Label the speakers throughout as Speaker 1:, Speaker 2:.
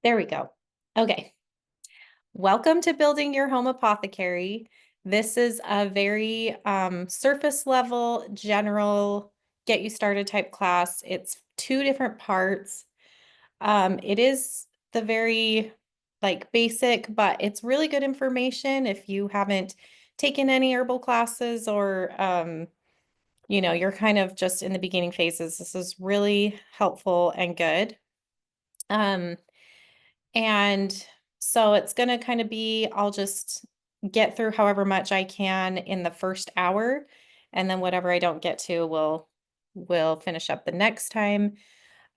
Speaker 1: There we go. Okay. Welcome to Building Your Home Apothecary. This is a very surface level, general, get you started type class. It's two different parts. It is the very basic, but it's really good information if you haven't taken any herbal classes or you're kind of just in the beginning phases. This is really helpful and good. Um, And so it's going to kind of be, I'll just get through however much I can in the first hour. And then whatever I don't get to, we'll finish up the next time.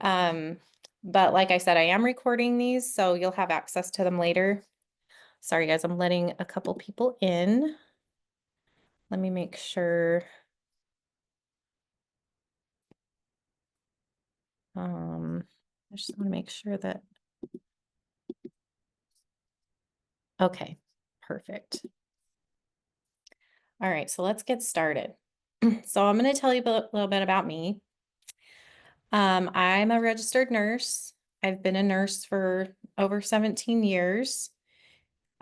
Speaker 1: Um, but like I said, I am recording these, so you'll have access to them later. Sorry, guys, I'm letting a couple people in. Let me make sure. I just want to make sure that, okay, perfect. All right, so let's get started. So I'm going to tell you a little bit about me. I'm a registered nurse. I've been a nurse for over 17 years.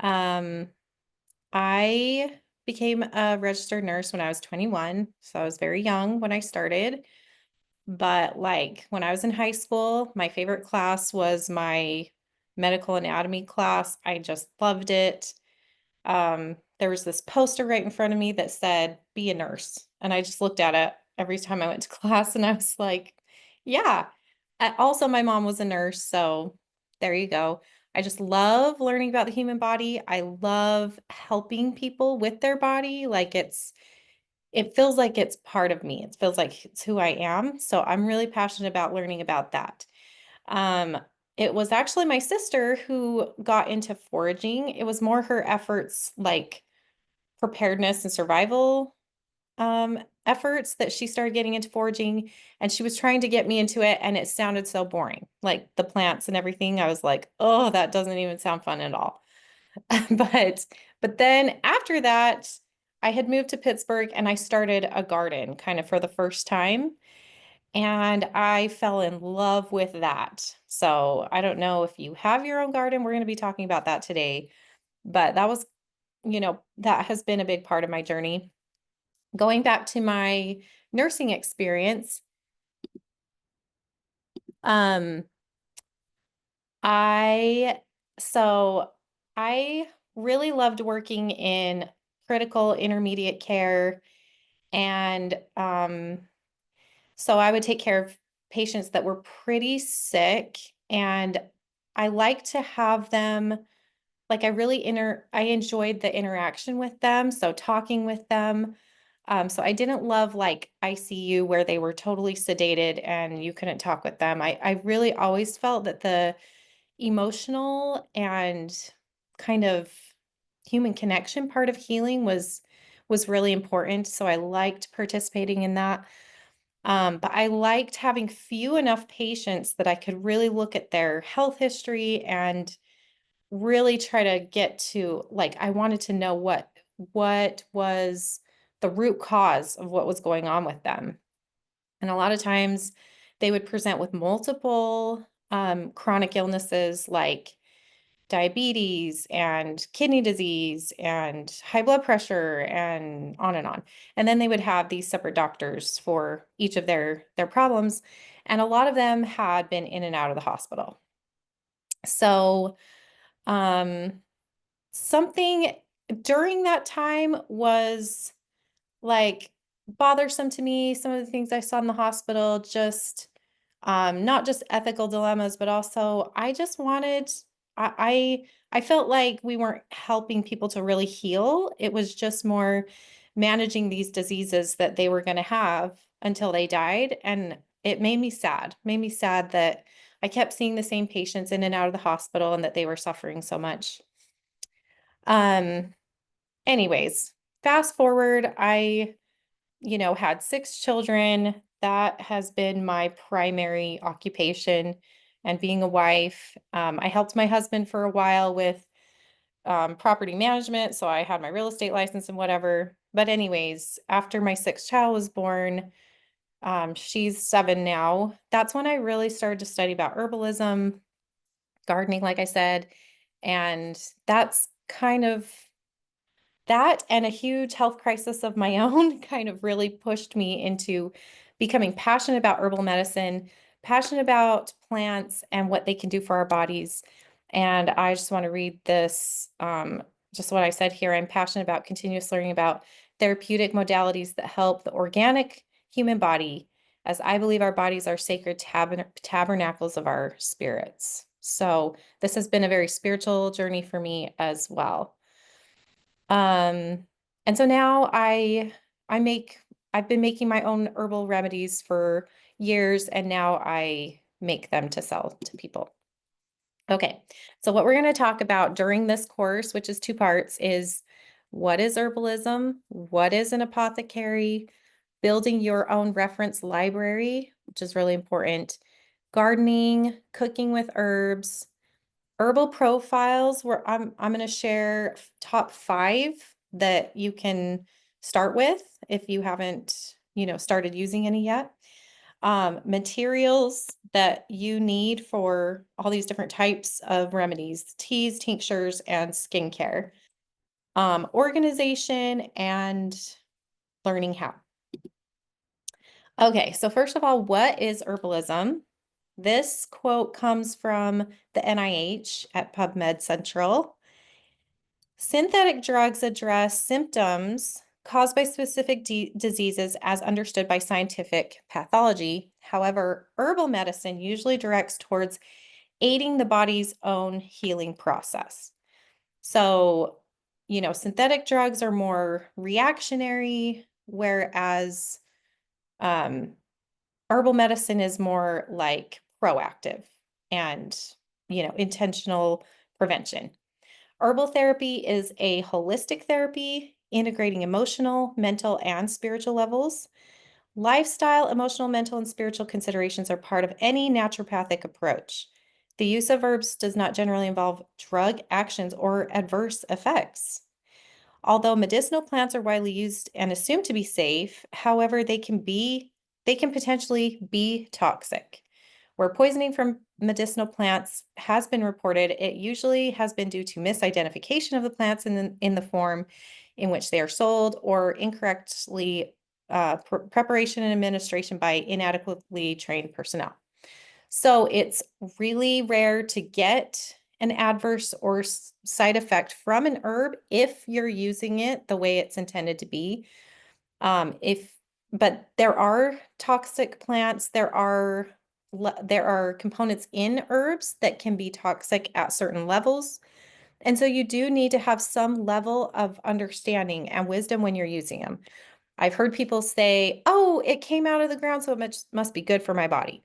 Speaker 1: Um, I became a registered nurse when I was 21, so I was very young when I started. But like when I was in high school, my favorite class was my medical anatomy class. I just loved it. There was this poster right in front of me that said, be a nurse. And I just looked at it every time I went to class and I was like, yeah. Also, my mom was a nurse. So there you go. I just love learning about the human body. I love helping people with their body. It feels like it's part of me. It feels like it's who I am. So I'm really passionate about learning about that. Um, it was actually my sister who got into foraging. It was more her efforts, like preparedness and survival efforts, that she started getting into foraging, and she was trying to get me into it, and it sounded so boring. Like the plants and everything. I was like, oh, that doesn't even sound fun at all. But but then after that, I had moved to Pittsburgh and I started a garden kind of for the first time. And I fell in love with that. So I don't know if you have your own garden. We're going to be talking about that today. But that was, that has been a big part of my journey. Going back to my nursing experience, um, I, so I really loved working in critical intermediate care. And so I would take care of patients that were pretty sick, and I like to have them, like I enjoyed the interaction with them, so talking with them. So I didn't love like ICU where they were totally sedated and you couldn't talk with them. I really always felt that the emotional and kind of human connection part of healing was really important. So I liked participating in that. But I liked having few enough patients that I could really look at their health history and really try to get to, like, I wanted to know what was the root cause of what was going on with them. And a lot of times they would present with multiple chronic illnesses like diabetes and kidney disease and high blood pressure and on and on. And then they would have these separate doctors for each of their problems. And a lot of them had been in and out of the hospital. So, um, something during that time was like bothersome to me. Some of the things I saw in the hospital, just not just ethical dilemmas, but also I just wanted, I felt like we weren't helping people to really heal. It was just more managing these diseases that they were going to have until they died. And it made me sad that I kept seeing the same patients in and out of the hospital and that they were suffering so much. Um, anyways, fast forward, had 6 children. That has been my primary occupation, and being a wife. I helped my husband for a while with property management, so I had my real estate license and whatever. But anyways, after my sixth child was born, she's 7 now. That's when I really started to study about herbalism. gardening, like I said. And that's kind of that, and a huge health crisis of my own kind of really pushed me into becoming passionate about herbal medicine, passionate about plants and what they can do for our bodies. And I just want to read this, just what I said here. I'm passionate about continuous learning about therapeutic modalities that help the organic human body, as I believe our bodies are sacred tabernacles of our spirits. So this has been a very spiritual journey for me as well. Um, and so now I've been making my own herbal remedies for years, and now I make them to sell to people. Okay, so what we're going to talk about during this course, which is two parts, is what is herbalism, what is an apothecary, building your own reference library, which is really important, gardening, cooking with herbs, herbal profiles, where I'm going to share top 5 that you can start with if you haven't, started using any yet. Materials that you need for all these different types of remedies, teas, tinctures, and skincare. Organization and learning how. Okay, so first of all, what is herbalism? This quote comes from the NIH at PubMed Central. Synthetic drugs address symptoms caused by specific diseases as understood by scientific pathology. However, herbal medicine usually directs towards aiding the body's own healing process. So, synthetic drugs are more reactionary, whereas um, herbal medicine is more like proactive and, intentional prevention. Herbal therapy is a holistic therapy integrating emotional, mental, and spiritual levels. Lifestyle, emotional, mental, and spiritual considerations are part of any naturopathic approach. The use of herbs does not generally involve drug actions or adverse effects. Although medicinal plants are widely used and assumed to be safe, however, they can potentially be toxic. Where poisoning from medicinal plants has been reported, it usually has been due to misidentification of the plants in the form in which they are sold, or incorrectly preparation and administration by inadequately trained personnel. So it's really rare to get an adverse or side effect from an herb if you're using it the way it's intended to be. If But there are toxic plants, there are components in herbs that can be toxic at certain levels. And so you do need to have some level of understanding and wisdom when you're using them. I've heard people say, "Oh, it came out of the ground, so it must be good for my body."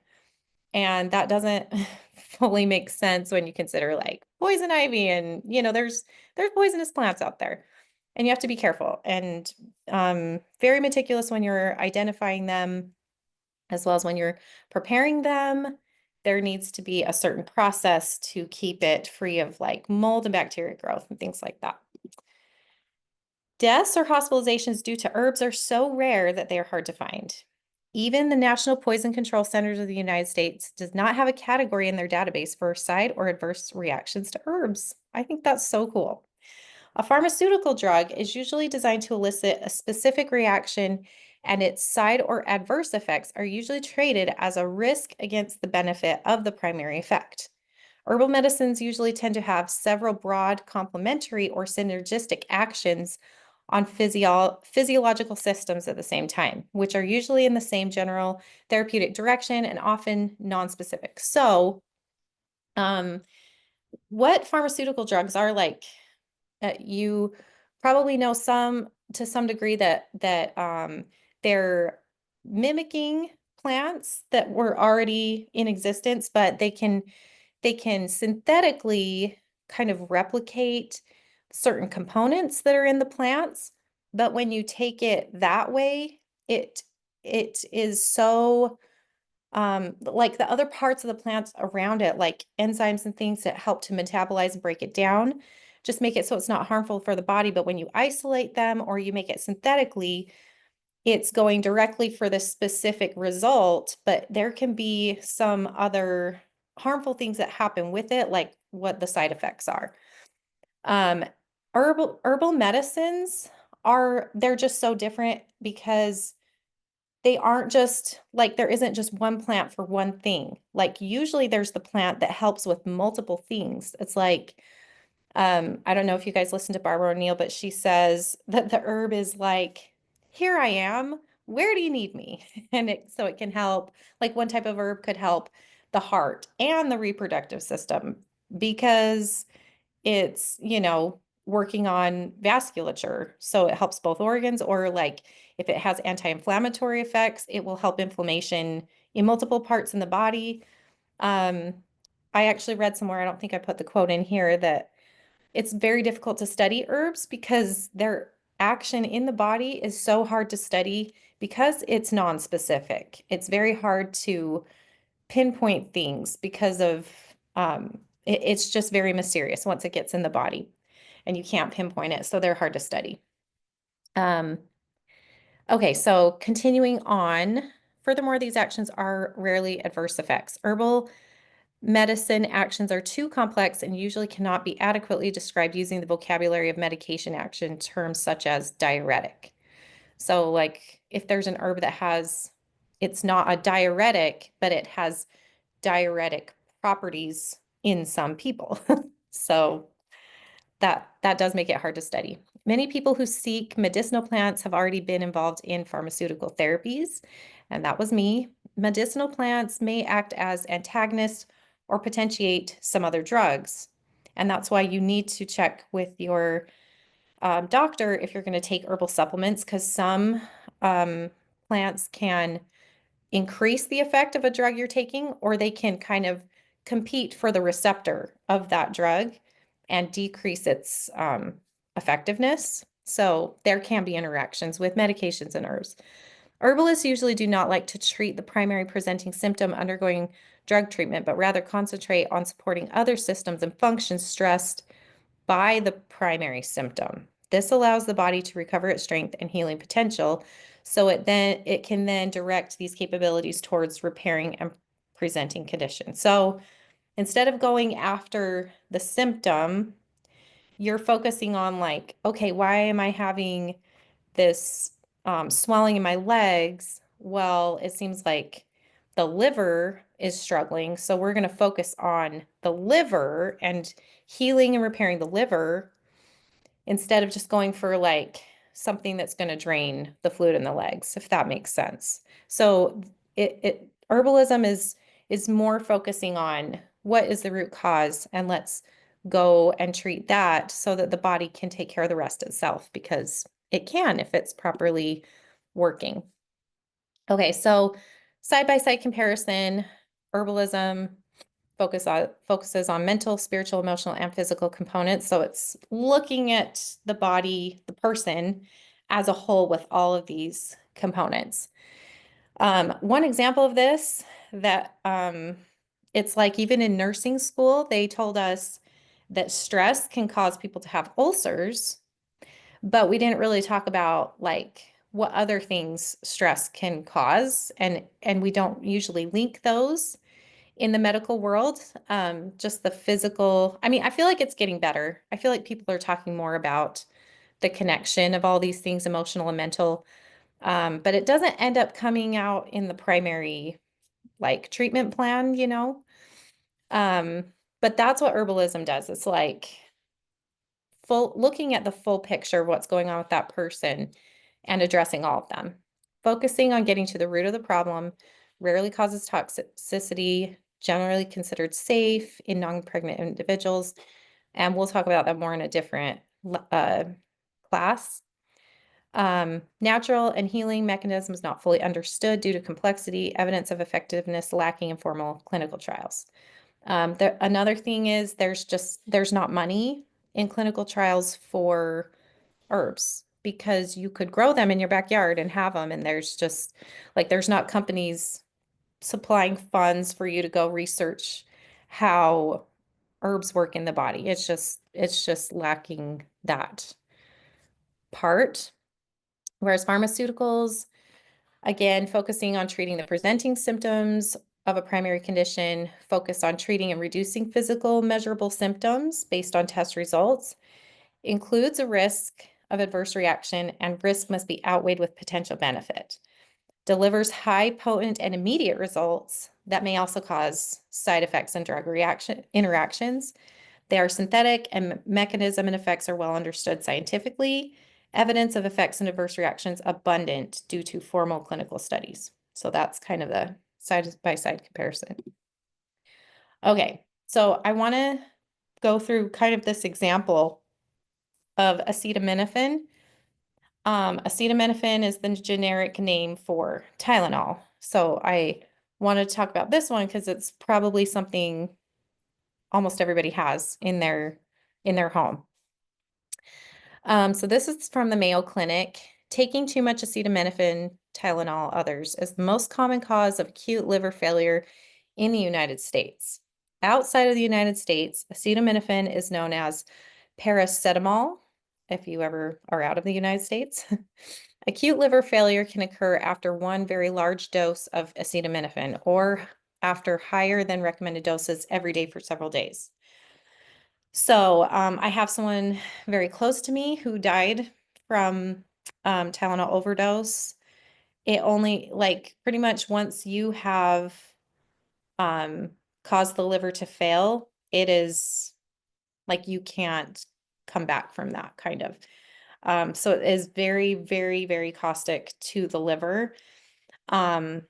Speaker 1: And that doesn't fully make sense when you consider like poison ivy and, there's poisonous plants out there. And you have to be careful and very meticulous when you're identifying them, as well as when you're preparing them. There needs to be a certain process to keep it free of like mold and bacteria growth and things like that. Deaths or hospitalizations due to herbs are so rare that they are hard to find. Even the National Poison Control Centers of the United States does not have a category in their database for side or adverse reactions to herbs. I think that's so cool. A pharmaceutical drug is usually designed to elicit a specific reaction, and its side or adverse effects are usually traded as a risk against the benefit of the primary effect. Herbal medicines usually tend to have several broad complementary or synergistic actions on physiological systems at the same time, which are usually in the same general therapeutic direction and often nonspecific. So, um, what pharmaceutical drugs are like? You probably know some to some degree that they're mimicking plants that were already in existence, but they can synthetically kind of replicate certain components that are in the plants. But when you take it that way, it it is so like the other parts of the plants around it, like enzymes and things that help to metabolize and break it down, just make it so it's not harmful for the body. But when you isolate them or you make it synthetically, it's going directly for the specific result, but there can be some other harmful things that happen with it, like what the side effects are. Um, herbal medicines they're just so different because they aren't just like there isn't just one plant for one thing. Like usually there's the plant that helps with multiple things. It's like I don't know if you guys listen to Barbara O'Neill, but she says that the herb is like, here I am. Where do you need me? And so it can help. Like one type of herb could help the heart and the reproductive system because it's, working on vasculature. So it helps both organs, or like if it has anti-inflammatory effects, it will help inflammation in multiple parts in the body. Um, I actually read somewhere, I don't think I put the quote in here, that it's very difficult to study herbs because their action in the body is so hard to study because it's non-specific. It's very hard to pinpoint things because of it's just very mysterious once it gets in the body and you can't pinpoint it. So they're hard to study. Um, okay, so continuing on. Furthermore, these actions are rarely adverse effects. Herbal medicine actions are too complex and usually cannot be adequately described using the vocabulary of medication action terms such as diuretic. So like if there's an herb that it's not a diuretic, but it has diuretic properties in some people. So that does make it hard to study. Many people who seek medicinal plants have already been involved in pharmaceutical therapies, and that was me. Medicinal plants may act as antagonists or potentiate some other drugs. And that's why you need to check with your doctor if you're going to take herbal supplements, because some plants can increase the effect of a drug you're taking, or they can kind of compete for the receptor of that drug and decrease its effectiveness. So there can be interactions with medications and herbs. Herbalists usually do not like to treat the primary presenting symptom undergoing drug treatment, but rather concentrate on supporting other systems and functions stressed by the primary symptom. This allows the body to recover its strength and healing potential, so it can then direct these capabilities towards repairing and presenting conditions. So instead of going after the symptom, you're focusing on like, okay, why am I having this swelling in my legs? Well, it seems like the liver is struggling. So we're going to focus on the liver and healing and repairing the liver instead of just going for like something that's going to drain the fluid in the legs, if that makes sense. So herbalism is more focusing on what is the root cause, and let's go and treat that so that the body can take care of the rest itself, because it can if it's properly working. Okay, so side by side comparison, herbalism focuses on mental, spiritual, emotional, and physical components. So it's looking at the body, the person as a whole with all of these components. One example of this that it's like even in nursing school, they told us that stress can cause people to have ulcers, but we didn't really talk about like what other things stress can cause, and we don't usually link those in the medical world. Just the physical, I mean, I feel like it's getting better. I feel like people are talking more about the connection of all these things, emotional and mental. But it doesn't end up coming out in the primary like treatment plan, you know? Um, but that's what herbalism does. It's like looking at the full picture of what's going on with that person and addressing all of them. Focusing on getting to the root of the problem rarely causes toxicity, generally considered safe in non-pregnant individuals. And we'll talk about that more in a different class. Natural and healing mechanisms not fully understood due to complexity, evidence of effectiveness lacking in formal clinical trials. Another thing is there's not money in clinical trials for herbs, because you could grow them in your backyard and have them, and there's not companies supplying funds for you to go research how herbs work in the body. It's just lacking that part. Whereas pharmaceuticals, again, focusing on treating the presenting symptoms, of a primary condition focused on treating and reducing physical measurable symptoms based on test results, includes a risk of adverse reaction, and risk must be outweighed with potential benefit. Delivers high potent and immediate results that may also cause side effects and drug reaction interactions. They are synthetic, and mechanism and effects are well understood scientifically. Evidence of effects and adverse reactions abundant due to formal clinical studies. So that's kind of the side-by-side comparison. Okay, so I want to go through kind of this example of acetaminophen. Acetaminophen is the generic name for Tylenol. So I wanted to talk about this one because it's probably something almost everybody has in their home. So this is from the Mayo Clinic. Taking too much acetaminophen, Tylenol, others, is the most common cause of acute liver failure in the United States. Outside of the United States, acetaminophen is known as paracetamol, if you ever are out of the United States. Acute liver failure can occur after one very large dose of acetaminophen or after higher than recommended doses every day for several days. So I have someone very close to me who died from Tylenol overdose. It only, like, pretty much once you have um, caused the liver to fail, it is like you can't come back from that kind of. So it is very, very, very caustic to the liver. Um,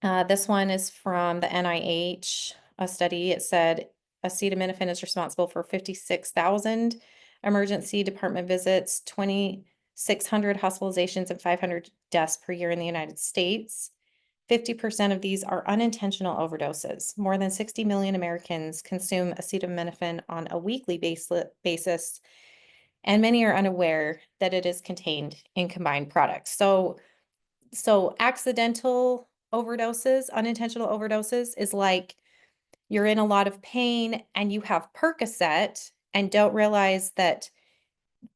Speaker 1: this one is from the NIH, a study. It said acetaminophen is responsible for 56,000 emergency department visits, 2,600 hospitalizations, and 500 deaths per year in the United States. 50% of these are unintentional overdoses. More than 60 million Americans consume acetaminophen on a weekly basis, and many are unaware that it is contained in combined products. So accidental overdoses, unintentional overdoses is like you're in a lot of pain and you have Percocet and don't realize that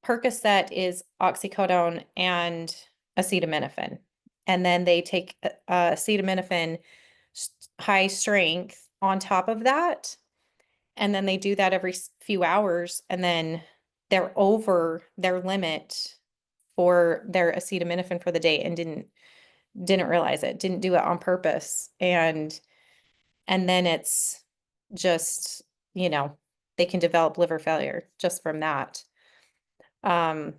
Speaker 1: Percocet is oxycodone and acetaminophen. And then they take acetaminophen high strength on top of that. And then they do that every few hours. And then they're over their limit for their acetaminophen for the day and didn't realize it, didn't do it on purpose. And then it's just, they can develop liver failure just from that. And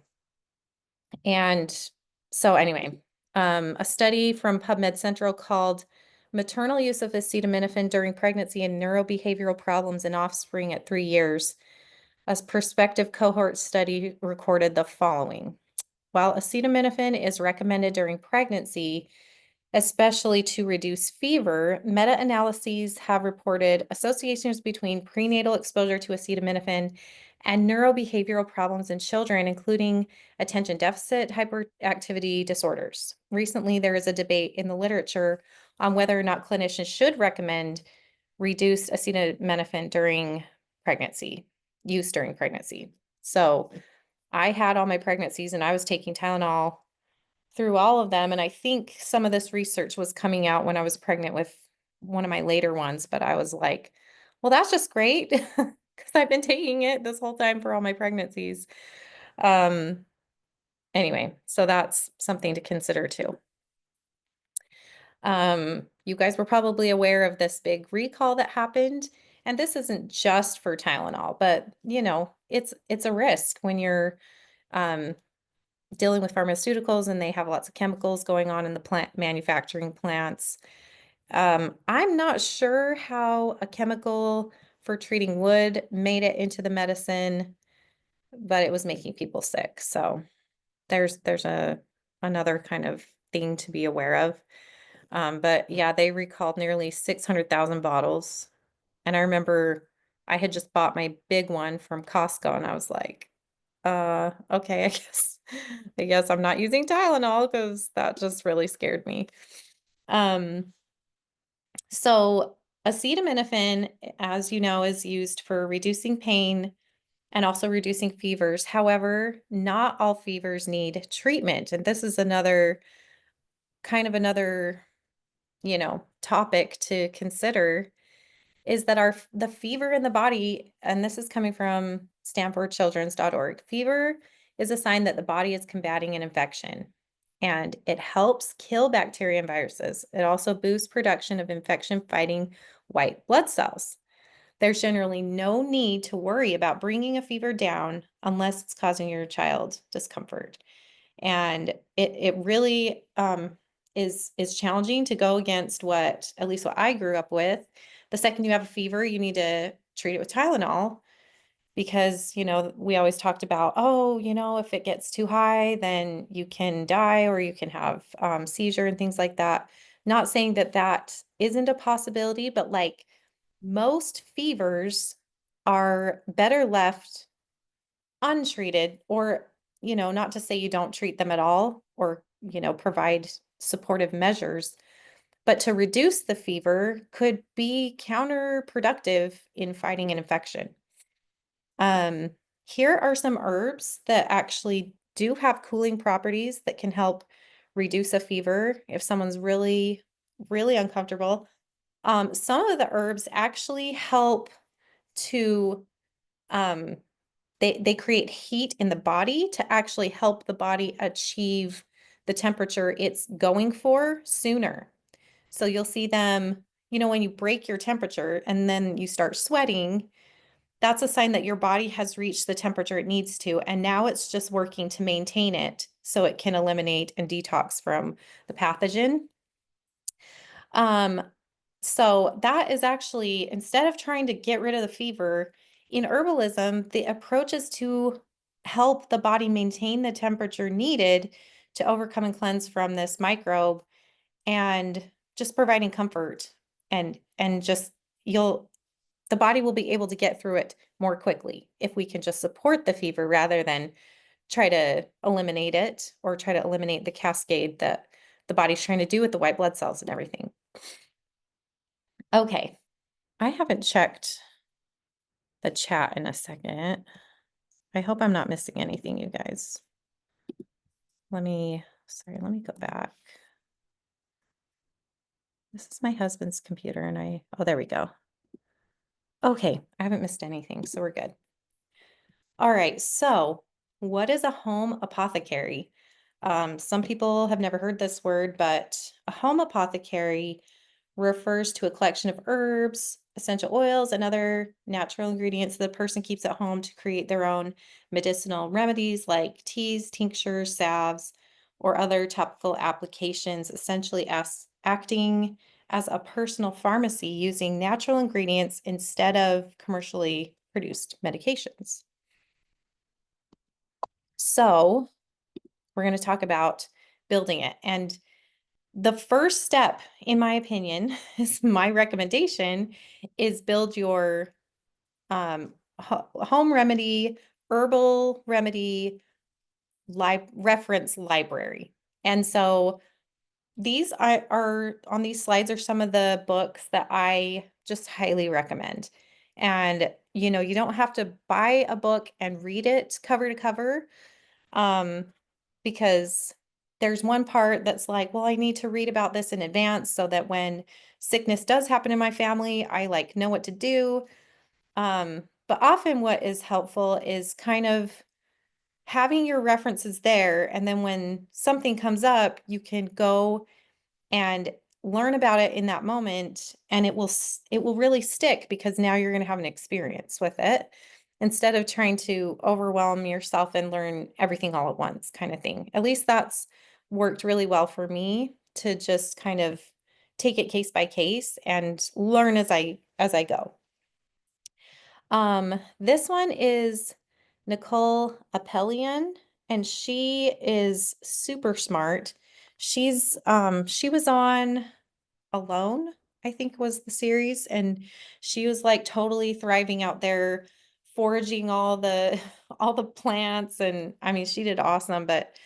Speaker 1: so anyway, a study from PubMed Central called Maternal Use of Acetaminophen During Pregnancy and Neurobehavioral Problems in Offspring at 3 Years. A prospective cohort study recorded the following. While acetaminophen is recommended during pregnancy, especially to reduce fever, meta-analyses have reported associations between prenatal exposure to acetaminophen and neurobehavioral problems in children, including attention deficit hyperactivity disorders. Recently, there is a debate in the literature on whether or not clinicians should recommend reduced acetaminophen during pregnancy, use during pregnancy. So I had all my pregnancies and I was taking Tylenol through all of them. And I think some of this research was coming out when I was pregnant with one of my later ones, but I was like, well, that's just great because I've been taking it this whole time for all my pregnancies. Anyway, so that's something to consider too. You guys were probably aware of this big recall that happened. And this isn't just for Tylenol, but it's a risk when you're dealing with pharmaceuticals and they have lots of chemicals going on in the plant manufacturing plants. I'm not sure how a chemical for treating wood made it into the medicine, but it was making people sick. So there's another kind of thing to be aware of. But yeah, they recalled nearly 600,000 bottles. And I remember I had just bought my big one from Costco and I was like, okay, I guess I'm not using Tylenol because that just really scared me. So acetaminophen, as you know, is used for reducing pain and also reducing fevers. However, not all fevers need treatment. And this is another topic to consider is that the fever in the body, and this is coming from stanfordchildrens.org, fever is a sign that the body is combating an infection, and it helps kill bacteria and viruses. It also boosts production of infection-fighting white blood cells. There's generally no need to worry about bringing a fever down unless it's causing your child discomfort. And it really is challenging to go against what, at least what I grew up with. The second you have a fever, you need to treat it with Tylenol because, we always talked about, oh, if it gets too high, then you can die or you can have seizure and things like that. Not saying that that isn't a possibility, but like most fevers are better left untreated, or, not to say you don't treat them at all or, provide supportive measures, but to reduce the fever could be counterproductive in fighting an infection. Um, Here are some herbs that actually do have cooling properties that can help reduce a fever if someone's really, really uncomfortable. Some of the herbs actually help to um, they create heat in the body to actually help the body achieve the temperature it's going for sooner. So you'll see them, when you break your temperature and then you start sweating, that's a sign that your body has reached the temperature it needs to, and now it's just working to maintain it so it can eliminate and detox from the pathogen. Um, so that is actually, instead of trying to get rid of the fever, in herbalism, the approach is to help the body maintain the temperature needed to overcome and cleanse from this microbe, and just providing comfort, and just you'll the body will be able to get through it more quickly if we can just support the fever rather than try to eliminate it or try to eliminate the cascade that the body's trying to do with the white blood cells and everything. Okay, I haven't checked the chat in a second. I hope I'm not missing anything, you guys. Let me go back. This is my husband's computer and oh, there we go. Okay, I haven't missed anything, so we're good. All right, so what is a home apothecary? Some people have never heard this word, but a home apothecary refers to a collection of herbs, essential oils, and other natural ingredients the person keeps at home to create their own medicinal remedies like teas, tinctures, salves, or other topical applications, essentially as acting as a personal pharmacy using natural ingredients instead of commercially produced medications. So we're going to talk about building it. And the first step, in my opinion, is my recommendation is build your home remedy, herbal remedy reference library. And so these are on these slides are some of the books that I just highly recommend. And, you don't have to buy a book and read it cover to cover. Um, because there's one part that's like, well, I need to read about this in advance so that when sickness does happen in my family, I like know what to do. But often what is helpful is kind of having your references there. And then when something comes up, you can go and learn about it in that moment, and it will really stick because now you're going to have an experience with it instead of trying to overwhelm yourself and learn everything all at once kind of thing. At least that's worked really well for me, to just kind of take it case by case and learn as I go. This one is Nicole Appelian, and she is super smart. She was on Alone, I think was the series, and she was like totally thriving out there, foraging all the all the plants, and I mean she did awesome, but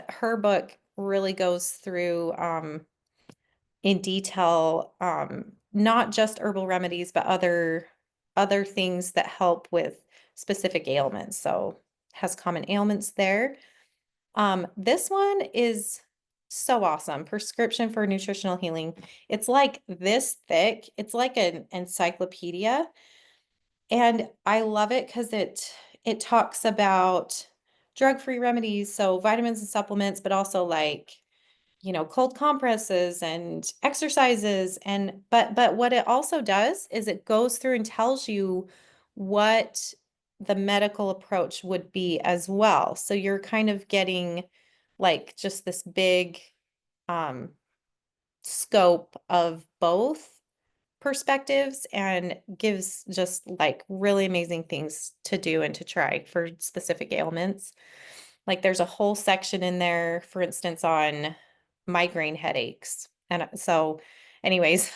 Speaker 1: her book really goes through in detail, not just herbal remedies, but other things that help with specific ailments. So has common ailments there. This one is So awesome. Prescription for nutritional healing. It's like this thick. It's like an encyclopedia. And I love it because it talks about drug-free remedies, so vitamins and supplements, but also like, cold compresses and exercises. And but what it also does is it goes through and tells you what the medical approach would be as well. So you're kind of getting like just this big um scope of both perspectives, and gives just like really amazing things to do and to try for specific ailments. Like there's a whole section in there, for instance, on migraine headaches. And so, anyways,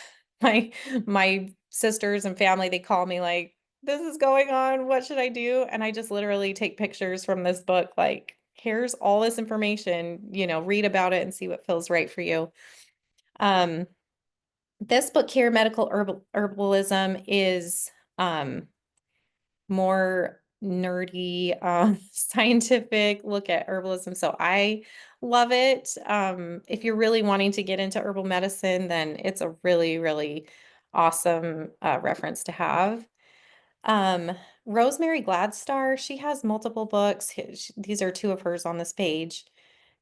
Speaker 1: my sisters and family, they call me like, this is going on. What should I do? And I just literally take pictures from this book, like, here's all this information, read about it and see what feels right for you. Um, this book here, Medical Herbalism, is more nerdy, scientific look at herbalism. So I love it. If you're really wanting to get into herbal medicine, then it's a really, really awesome reference to have. Um, Rosemary Gladstar, she has multiple books. These are two of hers on this page.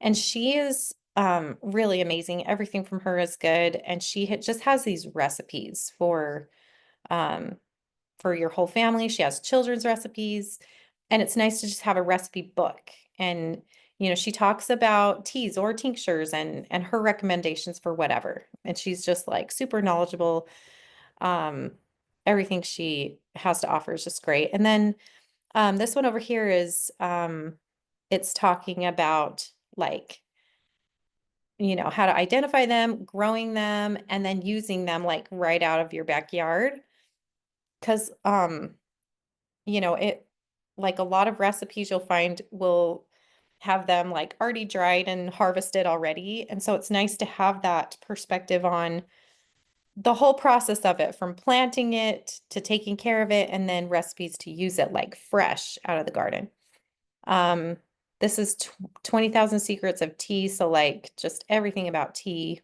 Speaker 1: And she is really amazing. Everything from her is good. And she just has these recipes um, for your whole family. She has children's recipes. And it's nice to just have a recipe book. And she talks about teas or tinctures and her recommendations for whatever. And she's just like super knowledgeable. Um, Everything she has to offer is just great. And then this one over here is it's talking about like, how to identify them, growing them, and then using them like right out of your backyard. Because it like a lot of recipes you'll find will have them like already dried and harvested already. And so it's nice to have that perspective on the whole process of it, from planting it to taking care of it, and then recipes to use it like fresh out of the garden. Um, this is 20,000 Secrets of Tea. So like just everything about tea.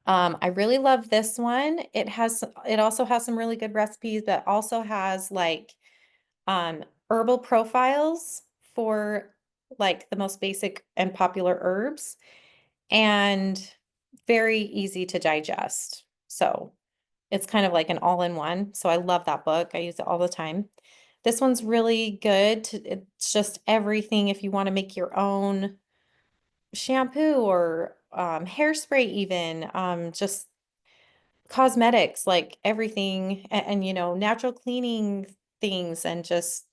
Speaker 1: I really love this one. It also has some really good recipes, but also has like herbal profiles for like the most basic and popular herbs, and very easy to digest. So it's kind of like an all-in-one. So I love that book. I use it all the time. This one's really good. It's just everything if you want to make your own shampoo or hairspray, even just cosmetics, like everything, and natural cleaning things, and just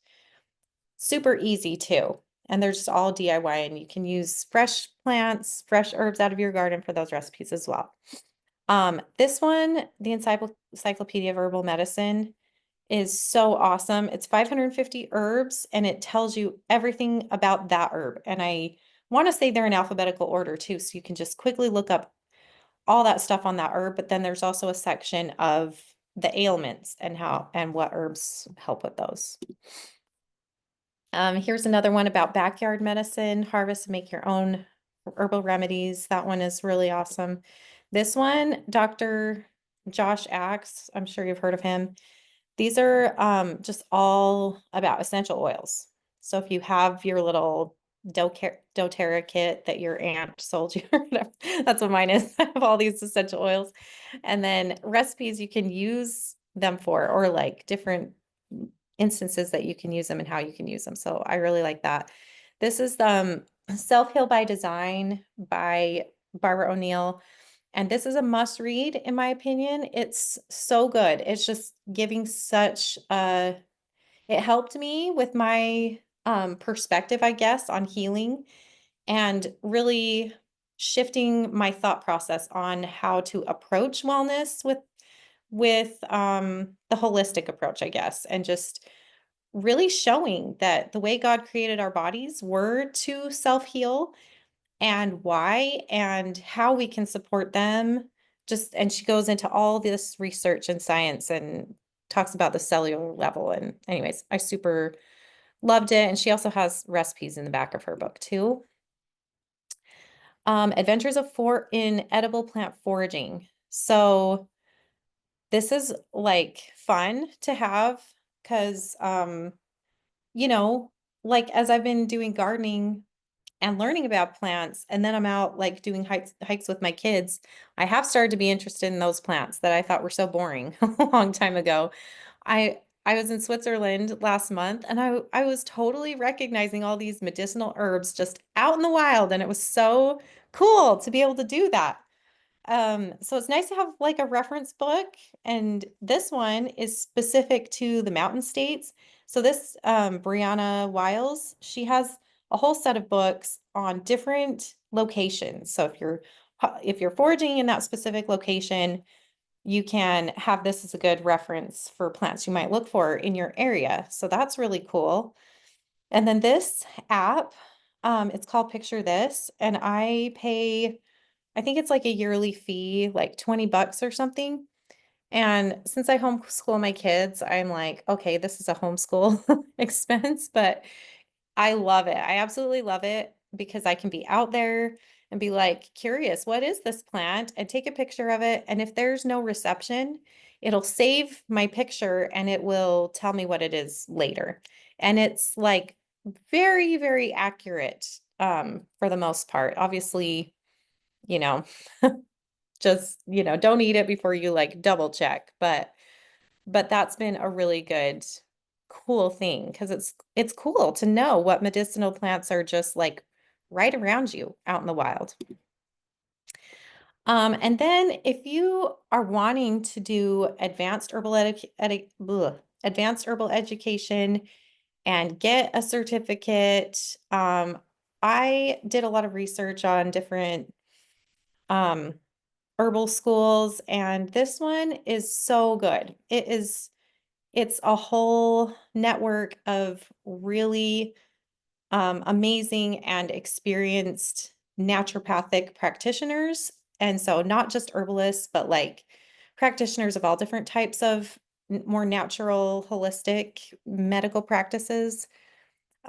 Speaker 1: super easy too. And they're just all DIY, and you can use fresh plants, fresh herbs out of your garden for those recipes as well. This one, the Encyclopedia of Herbal Medicine, is so awesome. It's 550 herbs, and it tells you everything about that herb. And I want to say they're in alphabetical order too, so you can just quickly look up all that stuff on that herb. But then there's also a section of the ailments and how and what herbs help with those. Here's another one about backyard medicine, harvest and make your own herbal remedies. That one is really awesome. This one, Dr. Josh Axe, I'm sure you've heard of him. These are just all about essential oils. So if you have your little doTERRA kit that your aunt sold you, or whatever, that's what mine is. I have all these essential oils, and then recipes you can use them for, or like different instances that you can use them and how you can use them. So I really like that. This is Self Heal by Design by Barbara O'Neill. And this is a must read, in my opinion. It's so good. It's just giving such it helped me with my perspective, I guess, on healing, and really shifting my thought process on how to approach wellness with the holistic approach, I guess, and just really showing that the way God created our bodies were to self-heal, and why and how we can support them. And she goes into all this research and science and talks about the cellular level. And anyways, I super loved it. And she also has recipes in the back of her book too. Adventures of for in edible plant foraging. So this is like fun to have because you know, like as I've been doing gardening and learning about plants, and then I'm out like doing hikes with my kids, I have started to be interested in those plants that I thought were so boring a long time ago. I was in Switzerland last month and I was totally recognizing all these medicinal herbs just out in the wild, and it was so cool to be able to do that. So it's nice to have like a reference book, and this one is specific to the mountain states. So this Brianna Wiles, she has a whole set of books on different locations. So if you're foraging in that specific location, you can have this as a good reference for plants you might look for in your area. So that's really cool. And then this app, it's called Picture This, and I think it's like a yearly fee, like 20 bucks or something. And since I homeschool my kids, I'm like, okay, this is a homeschool expense, but I love it. I absolutely love it because I can be out there and be like curious, what is this plant? And take a picture of it. And if there's no reception, it'll save my picture and it will tell me what it is later. And it's like very, very accurate for the most part. Obviously, you know, just, don't eat it before you like double check. But that's been a really good, cool thing because it's cool to know what medicinal plants are just like right around you out in the wild. And then if you are wanting to do advanced herbal education and get a certificate, I did a lot of research on different um, herbal schools, and this one is so good. It's a whole network of really amazing and experienced naturopathic practitioners. And so not just herbalists, but like practitioners of all different types of more natural, holistic medical practices.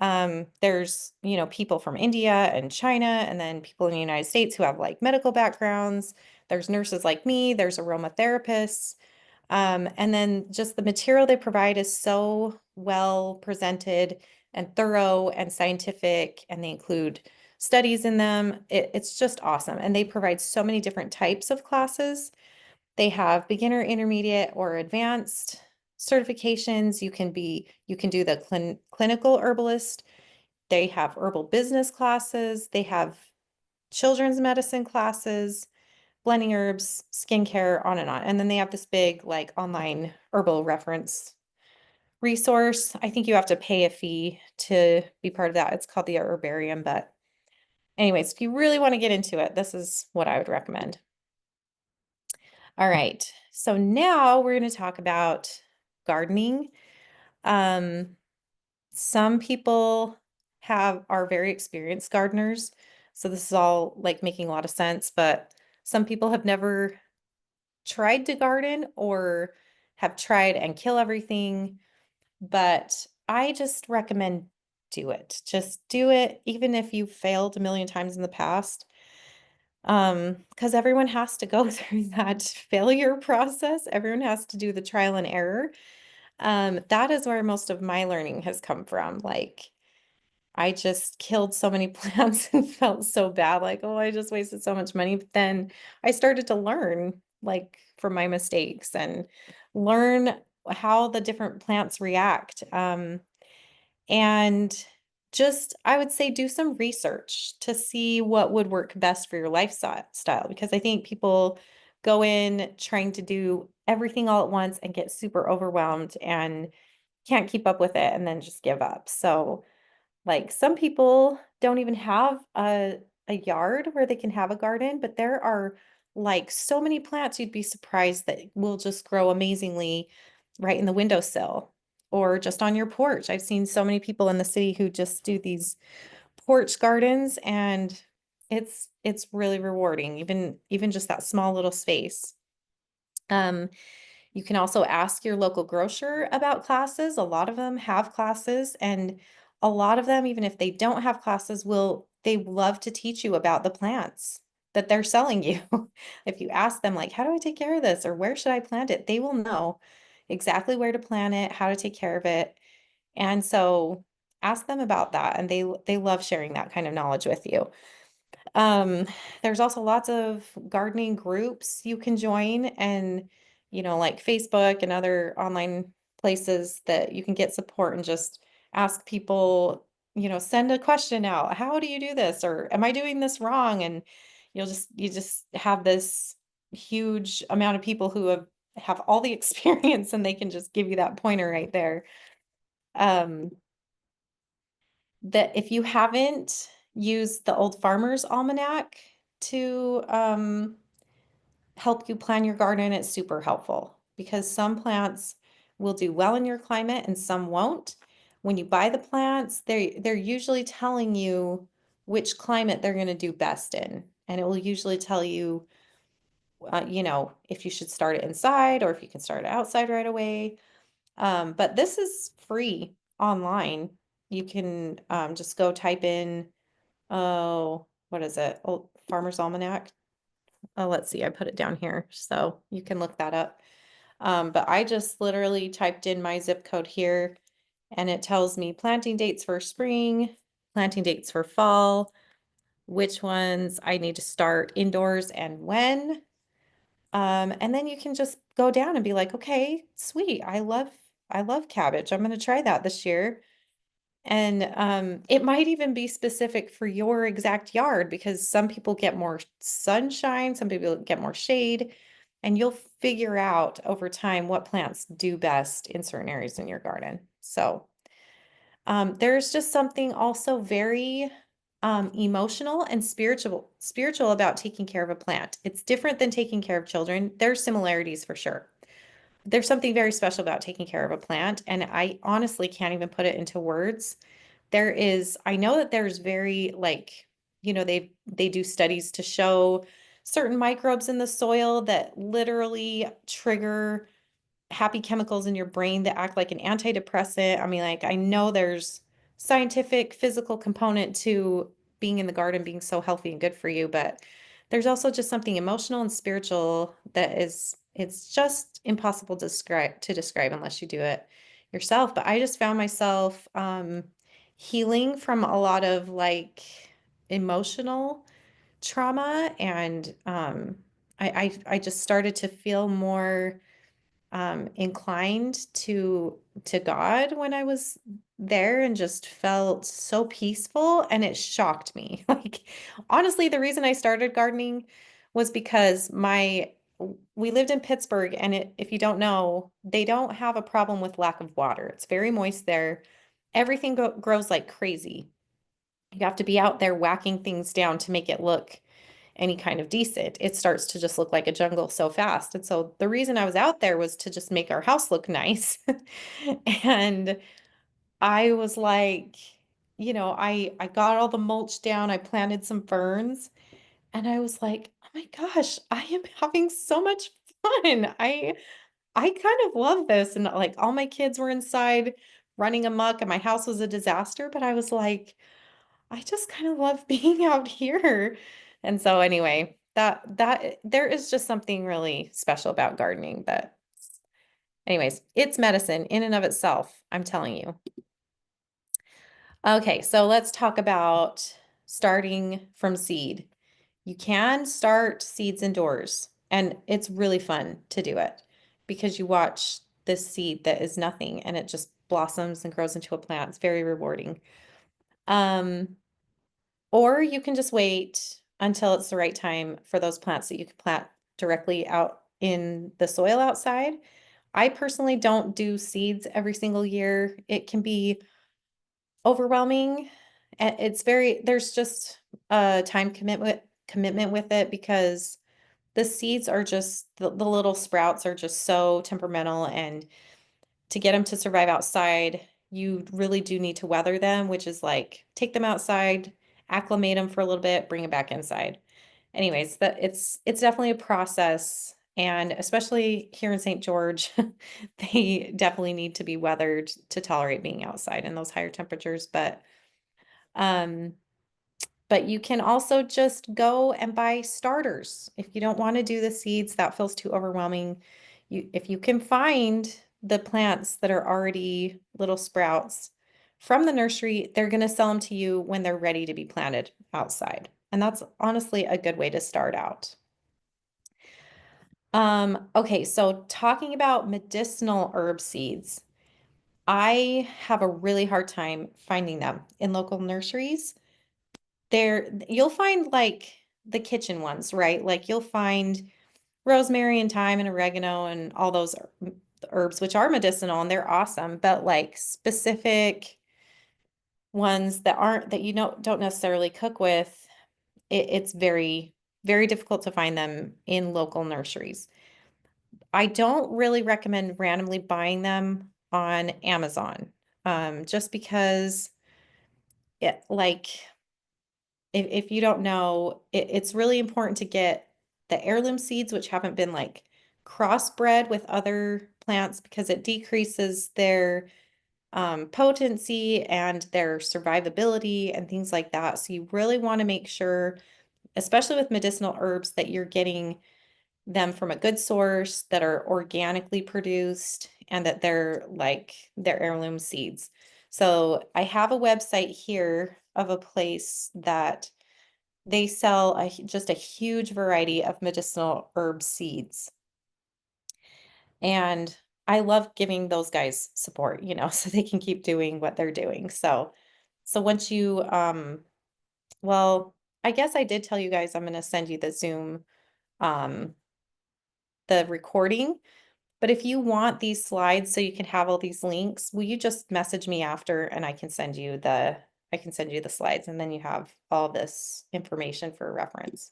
Speaker 1: There's, people from India and China, and then people in the United States who have like medical backgrounds. There's nurses like me, there's aromatherapists. And then just the material they provide is so well presented and thorough and scientific, and they include studies in them. It's just awesome. And they provide so many different types of classes. They have beginner, intermediate, or advanced certifications. You can do the clinical herbalist. They have herbal business classes. They have children's medicine classes, blending herbs, skincare, on and on. And then they have this big like online herbal reference resource. I think you have to pay a fee to be part of that. It's called the Herbarium. But anyways, if you really want to get into it, this is what I would recommend. All right. So now we're going to talk about gardening. Um, some people are very experienced gardeners. So this is all like making a lot of sense, but some people have never tried to garden or have tried and kill everything, but I just recommend do it. Just do it, even if you failed a million times in the past. Because everyone has to go through that failure process. Everyone has to do the trial and error. That is where most of my learning has come from. Like, I just killed so many plants and felt so bad, like, oh, I just wasted so much money. But then I started to learn, like, from my mistakes and learn how the different plants react. And just, I would say, do some research to see what would work best for your lifestyle, because I think people go in trying to do everything all at once and get super overwhelmed and can't keep up with it and then just give up. So, like some people don't even have a yard where they can have a garden, but there are like so many plants you'd be surprised that will just grow amazingly right in the windowsill or just on your porch. I've seen so many people in the city who just do these porch gardens, and it's really rewarding, even just that small little space. Um, you can also ask your local grocer about classes. A lot of them have classes, and a lot of them, even if they don't have classes, will they love to teach you about the plants that they're selling you. If you ask them like, how do I take care of this or where should I plant it? They will know exactly where to plant it, how to take care of it. And so ask them about that, and they love sharing that kind of knowledge with you. Um, there's also lots of gardening groups you can join, and like Facebook and other online places that you can get support and just ask people, send a question out. How do you do this? Or am I doing this wrong? And you just have this huge amount of people who have all the experience, and they can just give you that pointer right there. Um, that if you haven't used the Old Farmer's Almanac to help you plan your garden, it's super helpful because some plants will do well in your climate and some won't. When you buy the plants, they're usually telling you which climate they're going to do best in, and it will usually tell you, if you should start it inside or if you can start it outside right away. But this is free online. You can just go type in, oh, what is it? Old Farmer's Almanac. Oh, let's see. I put it down here so you can look that up. But I just literally typed in my zip code here, and it tells me planting dates for spring, planting dates for fall, which ones I need to start indoors and when. And then you can just go down and be like, okay, sweet. I love cabbage. I'm going to try that this year. And it might even be specific for your exact yard because some people get more sunshine, some people get more shade, and you'll figure out over time what plants do best in certain areas in your garden. So there's just something also very emotional and spiritual about taking care of a plant. It's different than taking care of children. There's similarities for sure. There's something very special about taking care of a plant, and I honestly can't even put it into words. I know that there's very like, they do studies to show certain microbes in the soil that literally trigger happy chemicals in your brain that act like an antidepressant. I mean, like, I know there's scientific, physical component to being in the garden being so healthy and good for you, but there's also just something emotional and spiritual it's just impossible to describe unless you do it yourself. But I just found myself healing from a lot of like emotional trauma, and I just started to feel more inclined to God when I was there, and just felt so peaceful, and it shocked me. Like, honestly, the reason I started gardening was because we lived in Pittsburgh, and if you don't know, they don't have a problem with lack of water. It's very moist there. Everything grows like crazy. You have to be out there whacking things down to make it look any kind of decent. It starts to just look like a jungle so fast. And so the reason I was out there was to just make our house look nice. And I was like, I got all the mulch down, I planted some ferns, and I was like, oh my gosh, I am having so much fun. I kind of love this. And like all my kids were inside running amok, and my house was a disaster, but I was like, I just kind of love being out here. And so anyway, that there is just something really special about gardening that anyways, it's medicine in and of itself, I'm telling you. Okay, so let's talk about starting from seed. You can start seeds indoors, and it's really fun to do it because you watch this seed that is nothing and it just blossoms and grows into a plant. It's very rewarding. Um, Or you can just wait until it's the right time for those plants that you can plant directly out in the soil outside. I personally don't do seeds every single year. It can be overwhelming. There's just a time commitment with it because the seeds are just the little sprouts are just so temperamental, and to get them to survive outside, you really do need to weather them, which is like take them outside, acclimate them for a little bit, bring them back inside. Anyways, it's definitely a process, and especially here in St. George, they definitely need to be weathered to tolerate being outside in those higher temperatures. Um, But you can also just go and buy starters. If you don't want to do the seeds, that feels too overwhelming. If you can find the plants that are already little sprouts from the nursery, they're going to sell them to you when they're ready to be planted outside. And that's honestly a good way to start out. Okay, so talking about medicinal herb seeds, I have a really hard time finding them in local nurseries. You'll find like the kitchen ones, right? Like you'll find rosemary and thyme and oregano and all those herbs, which are medicinal and they're awesome, but like specific ones that aren't, that you don't necessarily cook with, it's very, very difficult to find them in local nurseries. I don't really recommend randomly buying them on Amazon, just because it like if you don't know, it's really important to get the heirloom seeds, which haven't been like crossbred with other plants because it decreases their potency and their survivability and things like that. So you really want to make sure, especially with medicinal herbs, that you're getting them from a good source, that are organically produced, and that they're heirloom seeds. So I have a website here of a place that they sell just a huge variety of medicinal herb seeds. And I love giving those guys support, so they can keep doing what they're doing. So once you, well, I guess I did tell you guys I'm going to send you the Zoom, um, the recording. But if you want these slides so you can have all these links, will you just message me after and I can send you the slides, and then you have all this information for reference.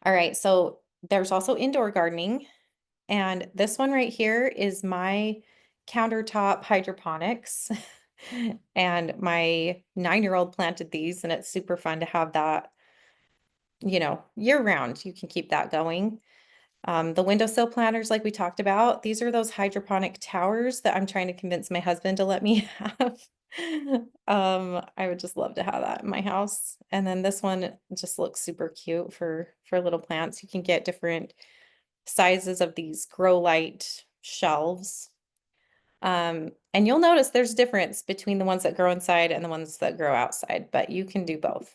Speaker 1: All right, so there's also indoor gardening, and this one right here is my countertop hydroponics. And my 9-year-old planted these, and it's super fun to have that, year round. You can keep that going. The windowsill planters, like we talked about, these are those hydroponic towers that I'm trying to convince my husband to let me have. I would just love to have that in my house. And then this one just looks super cute for little plants. You can get different sizes of these grow light shelves. And you'll notice there's difference between the ones that grow inside and the ones that grow outside, but you can do both.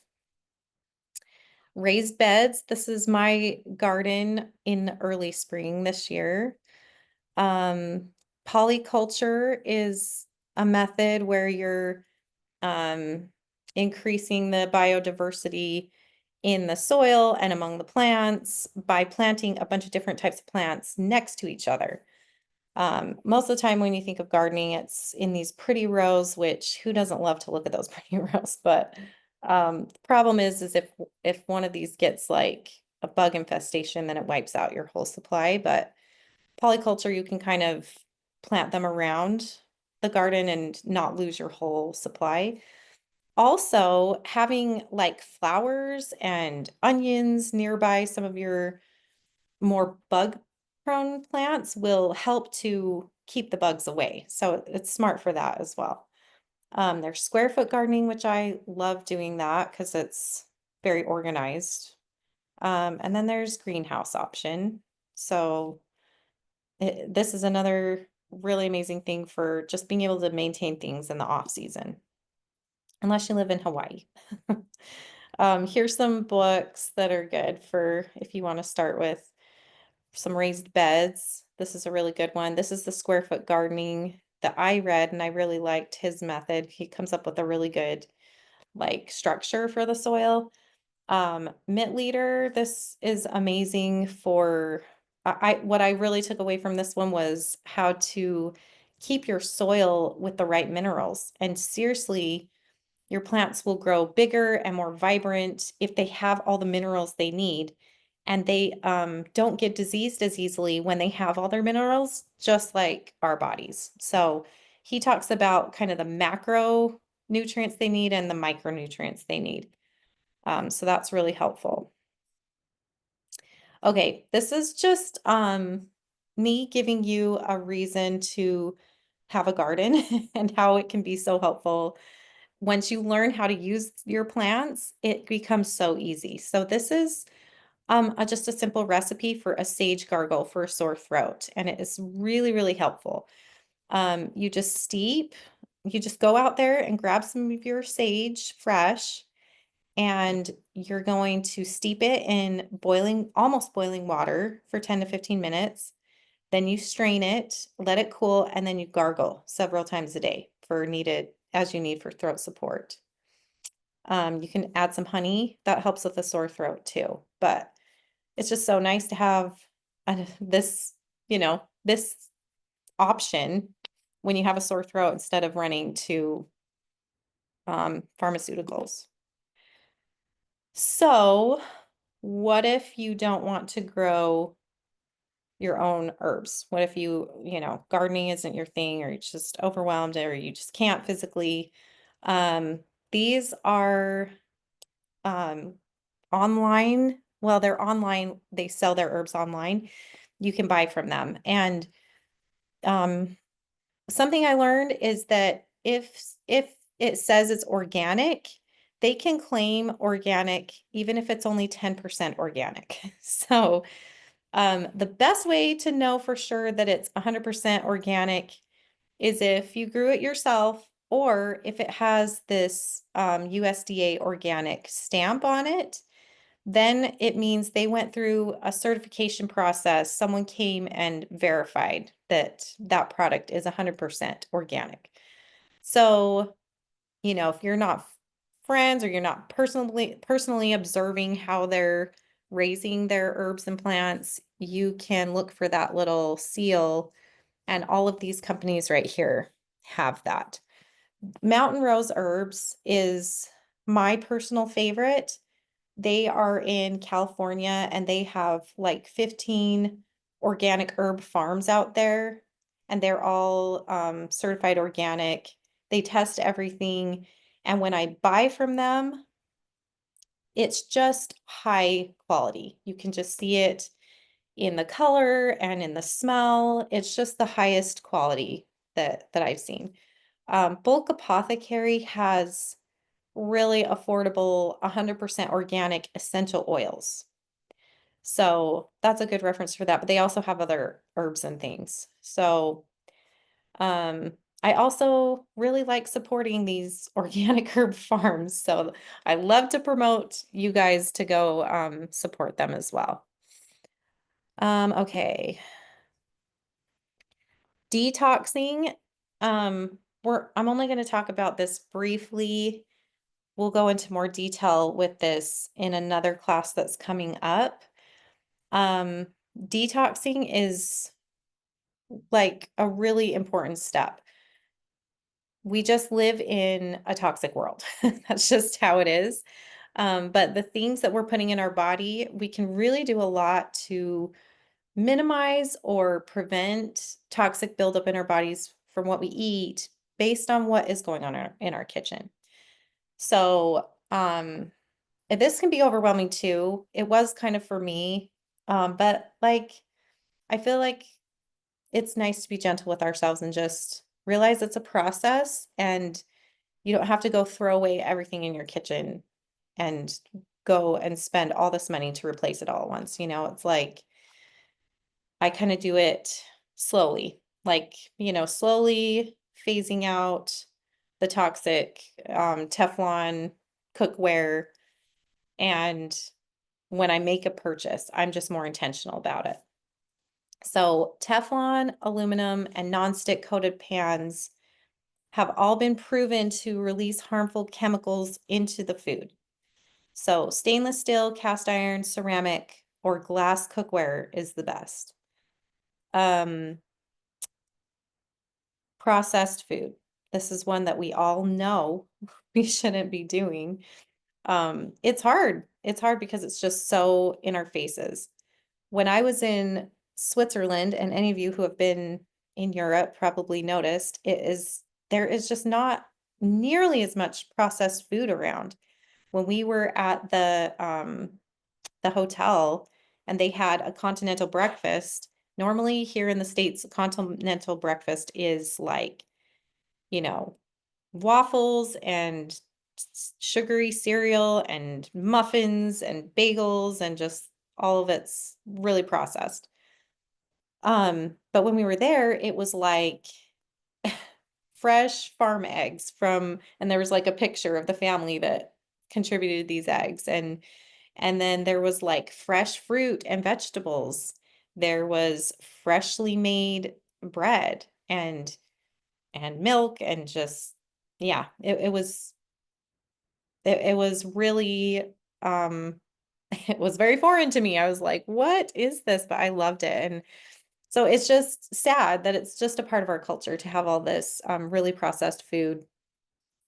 Speaker 1: Raised beds. This is my garden in early spring this year. Um, Polyculture is a method where you're increasing the biodiversity in the soil and among the plants by planting a bunch of different types of plants next to each other. Most of the time when you think of gardening, it's in these pretty rows, which who doesn't love to look at those pretty rows? But the problem is if one of these gets like a bug infestation, then it wipes out your whole supply. But polyculture, you can kind of plant them around the garden and not lose your whole supply. Also, having like flowers and onions nearby some of your more bug prone plants will help to keep the bugs away. So it's smart for that as well. There's square foot gardening, which I love doing that because it's very organized. And then there's greenhouse option. So this is another really amazing thing for just being able to maintain things in the off season, unless you live in Hawaii. Here's some books that are good for if you want to start with some raised beds. This is a really good one. This is the square foot gardening that I read, and I really liked his method. He comes up with a really good like structure for the soil. Mint leader, this is amazing for what I really took away from this one was how to keep your soil with the right minerals. And seriously, your plants will grow bigger and more vibrant if they have all the minerals they need. And they don't get diseased as easily when they have all their minerals, just like our bodies. So he talks about kind of the macro nutrients they need and the micronutrients they need. So that's really helpful. Okay, this is just me giving you a reason to have a garden and how it can be so helpful once you learn how to use your plants, it becomes so easy. So this is just a simple recipe for a sage gargle for a sore throat, and it is really, really helpful. You just you just go out there and grab some of your sage fresh, and you're going to steep it in almost boiling water for 10 to 15 minutes. Then you strain it, let it cool, and then you gargle several times a day as you need for throat support. You can add some honey. That helps with a sore throat too. But it's just so nice to have this, this option when you have a sore throat instead of running to pharmaceuticals. So, what if you don't want to grow your own herbs? What if gardening isn't your thing, or you're just overwhelmed, or you just can't physically? Um, these are um, online. Well, they're online. They sell their herbs online. You can buy from them. And um, something I learned is that if it says it's organic, they can claim organic even if it's only 10% organic. So the best way to know for sure that it's 100% organic is if you grew it yourself, or if it has this USDA organic stamp on it, then it means they went through a certification process. Someone came and verified that that product is 100% organic. So, if you're not friends, or you're not personally observing how they're raising their herbs and plants, you can look for that little seal, and all of these companies right here have that. Mountain Rose Herbs is my personal favorite. They are in California, and they have like 15 organic herb farms out there, and they're all certified organic. They test everything. And when I buy from them, it's just high quality. You can just see it in the color and in the smell. It's just the highest quality that I've seen. Bulk Apothecary has really affordable 100% organic essential oils. So that's a good reference for that. But they also have other herbs and things. So um, I also really like supporting these organic herb farms. So I love to promote you guys to go support them as well. Okay. Detoxing. I'm only going to talk about this briefly. We'll go into more detail with this in another class that's coming up. Um, Detoxing is like a really important step. We just live in a toxic world. That's just how it is. But the things that we're putting in our body, we can really do a lot to minimize or prevent toxic buildup in our bodies from what we eat based on what is going on in our kitchen. So, this can be overwhelming too. It was kind of for me. But like, I feel like it's nice to be gentle with ourselves and just realize it's a process, and you don't have to go throw away everything in your kitchen and go and spend all this money to replace it all at once. It's like I kind of do it slowly, like, slowly phasing out the toxic Teflon cookware. And when I make a purchase, I'm just more intentional about it. So Teflon, aluminum, and nonstick coated pans have all been proven to release harmful chemicals into the food. So stainless steel, cast iron, ceramic, or glass cookware is the best. Processed food. This is one that we all know we shouldn't be doing. It's hard. It's hard because it's just so in our faces. When I was in Switzerland, and any of you who have been in Europe probably noticed, there is just not nearly as much processed food around. When we were at the hotel and they had a continental breakfast, normally here in the States, continental breakfast is like, you know, waffles and sugary cereal and muffins and bagels and just all of it's really processed. But when we were there, it was like fresh farm eggs from, and there was like a picture of the family that contributed these eggs. And then there was like fresh fruit and vegetables. There was freshly made bread and milk and just yeah, it was really it was very foreign to me. I was like, what is this? But I loved it. And so it's just sad that it's just a part of our culture to have all this really processed food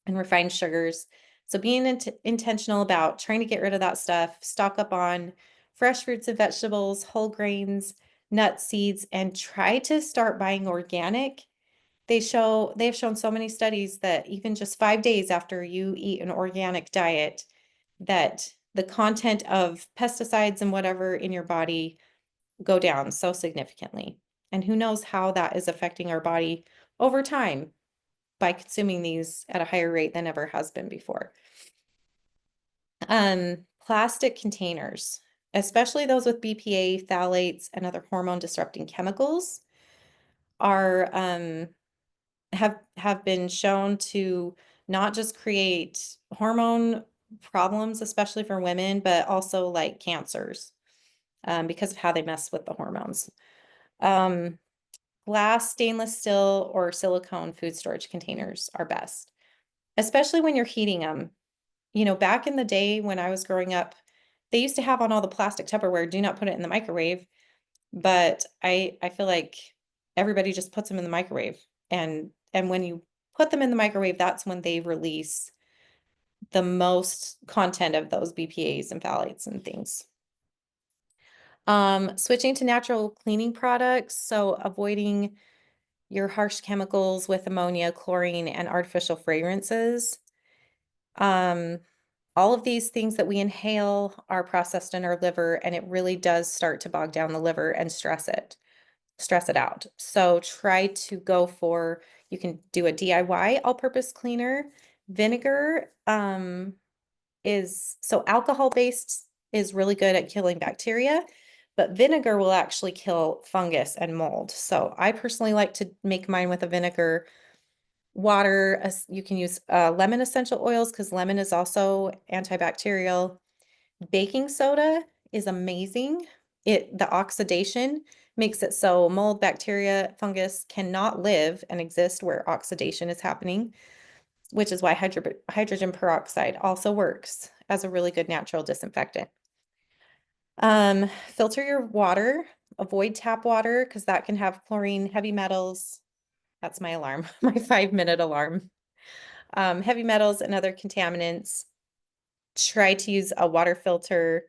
Speaker 1: and refined sugars. So being intentional about trying to get rid of that stuff, stock up on fresh fruits and vegetables, whole grains, nuts, seeds, and try to start buying organic. They've shown so many studies that even just 5 days after you eat an organic diet, that the content of pesticides and whatever in your body go down so significantly. And who knows how that is affecting our body over time by consuming these at a higher rate than ever has been before. Plastic containers, especially those with BPA, phthalates, and other hormone disrupting chemicals, are have been shown to not just create hormone problems, especially for women, but also like cancers, because of how they mess with the hormones. Um, Glass, stainless steel, or silicone food storage containers are best, especially when you're heating them. You know, back in the day when I was growing up, they used to have on all the plastic Tupperware, do not put it in the microwave. But I feel like everybody just puts them in the microwave. And when you put them in the microwave, that's when they release the most content of those BPAs and phthalates and things. Switching to natural cleaning products, so avoiding your harsh chemicals with ammonia, chlorine, and artificial fragrances. Um, all of these things that we inhale are processed in our liver, and it really does start to bog down the liver and stress it out. So try to go for, you can do a DIY all-purpose cleaner. Vinegar is, so alcohol-based is really good at killing bacteria, but vinegar will actually kill fungus and mold. So I personally like to make mine with a vinegar water. You can use lemon essential oils because lemon is also antibacterial. Baking soda is amazing. The oxidation makes it so mold, bacteria, fungus cannot live and exist where oxidation is happening, which is why hydrogen peroxide also works as a really good natural disinfectant. Filter your water, avoid tap water because that can have chlorine, heavy metals. That's my alarm, my 5-minute alarm. Heavy metals and other contaminants. Try to use a water filter.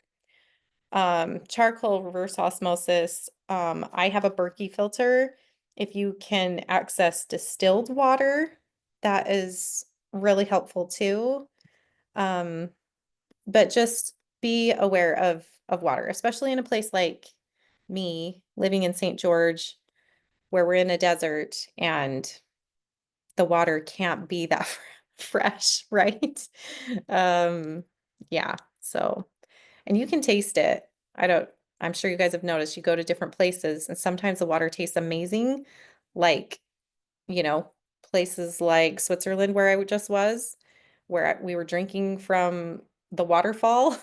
Speaker 1: Charcoal reverse osmosis. I have a Berkey filter. If you can access distilled water, that is really helpful too. Um, but just be aware of water, especially in a place like me living in St. George, where we're in a desert and the water can't be that fresh, right? Um, yeah, so, and you can taste it. I don't, I'm sure you guys have noticed you go to different places and sometimes the water tastes amazing, like, you know, places like Switzerland where I just was, where we were drinking from the waterfall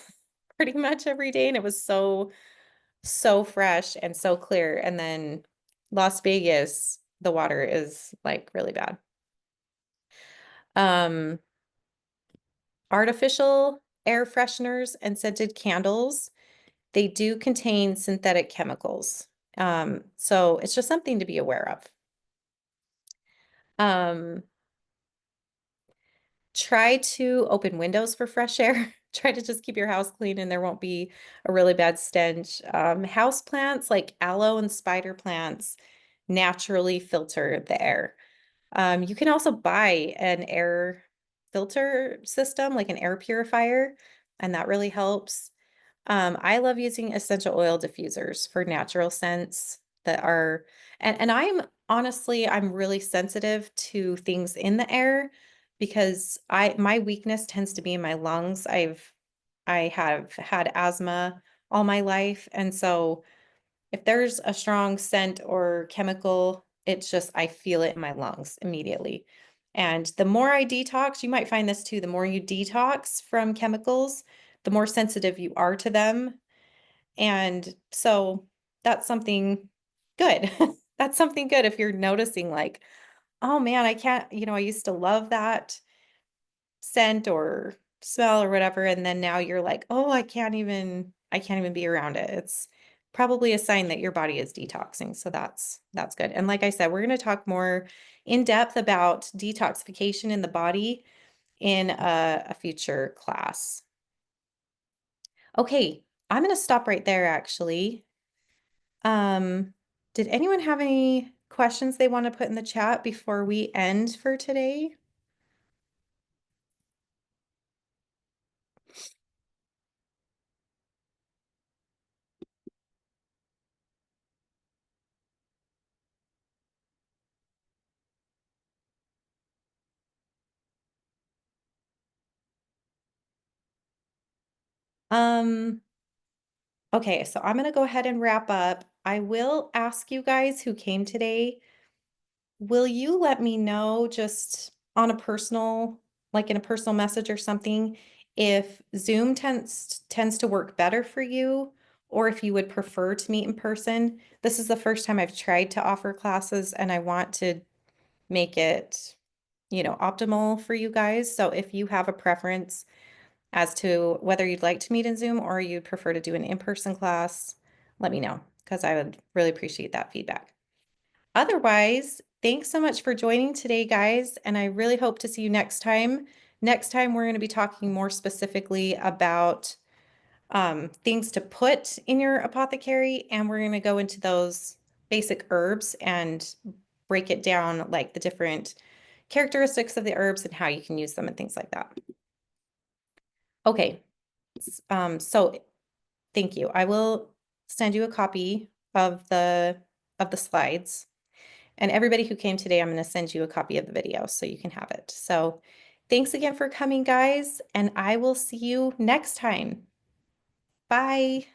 Speaker 1: pretty much every day, and it was so fresh and so clear. And then Las Vegas, the water is like really bad. Um, Artificial air fresheners and scented candles, they do contain synthetic chemicals. So it's just something to be aware of. Um, Try to open windows for fresh air. Try to just keep your house clean and there won't be a really bad stench. House plants like aloe and spider plants naturally filter the air. You can also buy an air filter system, like an air purifier, and that really helps. I love using essential oil diffusers for natural scents that are, and I'm honestly, I'm really sensitive to things in the air. because my weakness tends to be in my lungs. I have had asthma all my life, and so if there's a strong scent or chemical, it's just I feel it in my lungs immediately. And the more I detox, you might find this too, the more you detox from chemicals, the more sensitive you are to them. And so that's something good. That's something good if you're noticing like, oh man, I can't, I used to love that scent or smell or whatever, and then now you're like, oh, I can't even be around it. It's probably a sign that your body is detoxing. So that's good. And like I said, we're going to talk more in depth about detoxification in the body in a future class. Okay, I'm going to stop right there actually. Um, did anyone have any questions they want to put in the chat before we end for today? Um, okay, so I'm going to go ahead and wrap up. I will ask you guys who came today, will you let me know just on a personal, like in a personal message or something, if Zoom tends to work better for you, or if you would prefer to meet in person? This is the first time I've tried to offer classes, and I want to make it, optimal for you guys. So if you have a preference as to whether you'd like to meet in Zoom or you'd prefer to do an in-person class, let me know because I would really appreciate that feedback. Otherwise, thanks so much for joining today, guys, and I really hope to see you next time. Next time, we're going to be talking more specifically about things to put in your apothecary, and we're going to go into those basic herbs and break it down, like the different characteristics of the herbs and how you can use them and things like that. Okay, so thank you. I will send you a copy of the slides. And everybody who came today, I'm going to send you a copy of the video so you can have it. So thanks again for coming, guys, and I will see you next time. Bye.